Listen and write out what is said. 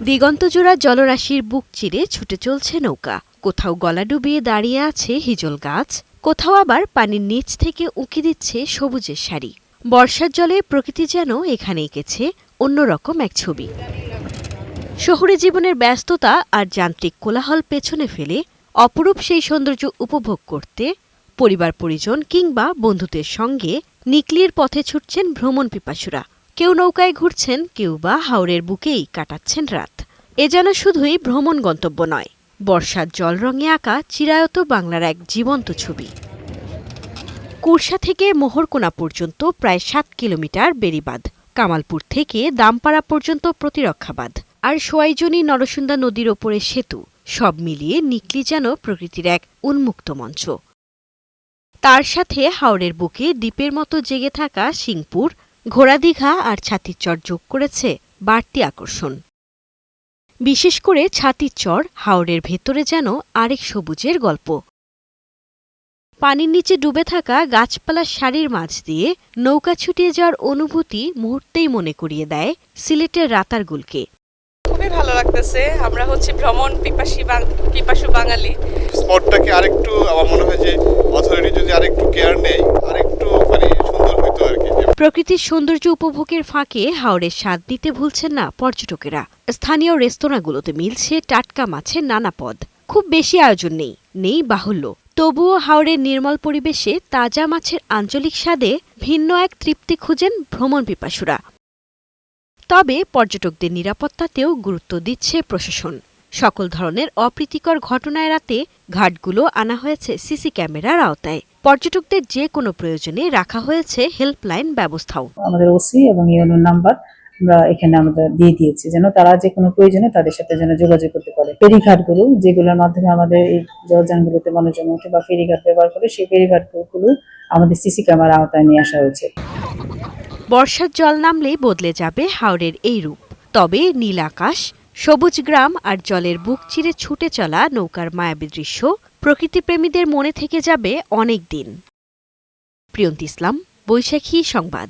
দিগন্তজোড়া জলরাশির বুক চিরে ছুটে চলছে নৌকা। কোথাও গলা ডুবিয়ে দাঁড়িয়ে আছে হিজল গাছ, কোথাও আবার পানির নিচ থেকে উঁকি দিচ্ছে সবুজের সারি। বর্ষার জলে প্রকৃতি যেন এখানে এঁকেছে অন্যরকম এক ছবি। শহুরে জীবনের ব্যস্ততা আর যান্ত্রিক কোলাহল পেছনে ফেলে অপরূপ সেই সৌন্দর্য উপভোগ করতে পরিবার পরিজন কিংবা বন্ধুদের সঙ্গে নিকলির পথে ছুটছেন ভ্রমণ পিপাসুরা। কেউ নৌকায় ঘুরছেন, কেউ বা হাওরের বুকেই কাটাচ্ছেন রাত। এ যেন শুধুই ভ্রমণ গন্তব্য নয়, বর্ষার জল রঙে আঁকা চিরায়ত বাংলার এক জীবন্ত ছবি। কুরসা থেকে মোহরকোনা পর্যন্ত প্রায় ৭ কিলোমিটার বেড়িবাঁধ, কামালপুর থেকে দামপাড়া পর্যন্ত প্রতিরক্ষাবাঁধ, আর সোয়াইজনী নরসুন্দা নদীর ওপরে সেতু, সব মিলিয়ে নিকলি যেন প্রকৃতির এক উন্মুক্ত মঞ্চ। তার সাথে হাওরের বুকে দ্বীপের মতো জেগে থাকা সিংপুর, ঘোড়াদীঘা আর ছাতিরচর যোগ করেছে বাড়তি আকর্ষণ। বিশেষ করে ছাতিরচর হাওরের ভেতরে যেন আরেক সবুজের গল্প। পানির নিচে ডুবে থাকা গাছপালার সারির মাঝ দিয়ে নৌকা ছুটিয়ে যাওয়ার অনুভূতি মুহূর্তেই মনে করিয়ে দেয় সিলেটের রাতারগুলকে। খুবই ভালো লাগতেছে। আমরা হচ্ছে ভ্রমণ পিপাসু বাঙালি। স্পটটাকে আরেকটু আমার মনে হয় যে অথরিটি যদি আরেকটু কেয়ার নেয় আরেকটু সুন্দর হইতো আর কি। প্রকৃতির সৌন্দর্য উপভোগের ফাঁকে হাওরের স্বাদ নিতে ভুলছেন না পর্যটকেরা। স্থানীয় রেস্তোরাঁগুলোতে মিলছে টাটকা মাছের নানা পদ। খুব বেশি আয়োজন নেই বাহুল্য, তবুও হাওরের নির্মল পরিবেশে তাজা মাছের আঞ্চলিক স্বাদে ভিন্ন এক তৃপ্তি খুঁজেন ভ্রমণ পিপাসুরা। তবে পর্যটকদের নিরাপত্তাতেও গুরুত্ব দিচ্ছে প্রশাসন। সকল ধরনের অপ্রীতিকর ঘটনা এড়াতে ঘাটগুলো আনা হয়েছে সিসি ক্যামেরার আওতায়। পর্যটকদের যে কোনো প্রয়োজনে রাখা হয়েছে হেল্পলাইন ব্যবস্থাও। আমাদের ওসি এবং ইউনোর নাম্বার আমরা এখানে আমাদের দিয়ে দিয়েছি, যেন তারা যে কোনো প্রয়োজনে তাদের সাথে যেন যোগাযোগ করতে পারে। ফেরিঘাটগুলো যেগুলোর মাধ্যমে আমাদের এই জলযানগুলোতে মানুষজন ওঠে বা ফেরিঘাট ব্যবহার করে, সেই ফেরিঘাটগুলো আমাদের সিসি ক্যামেরা আওতায় নিয়ে আসা হয়েছে। বর্ষার জল নামলেই বদলে যাবে হাওরের এই রূপ। তবে নীল আকাশ, সবুজ গ্রাম আর জলের বুক চিরে ছুটে চলা নৌকার মায়াবী দৃশ্য প্রকৃতিপ্রেমীদের মনে থেকে যাবে অনেক দিন। প্রিয়ন্তি ইসলাম, বৈশাখী সংবাদ।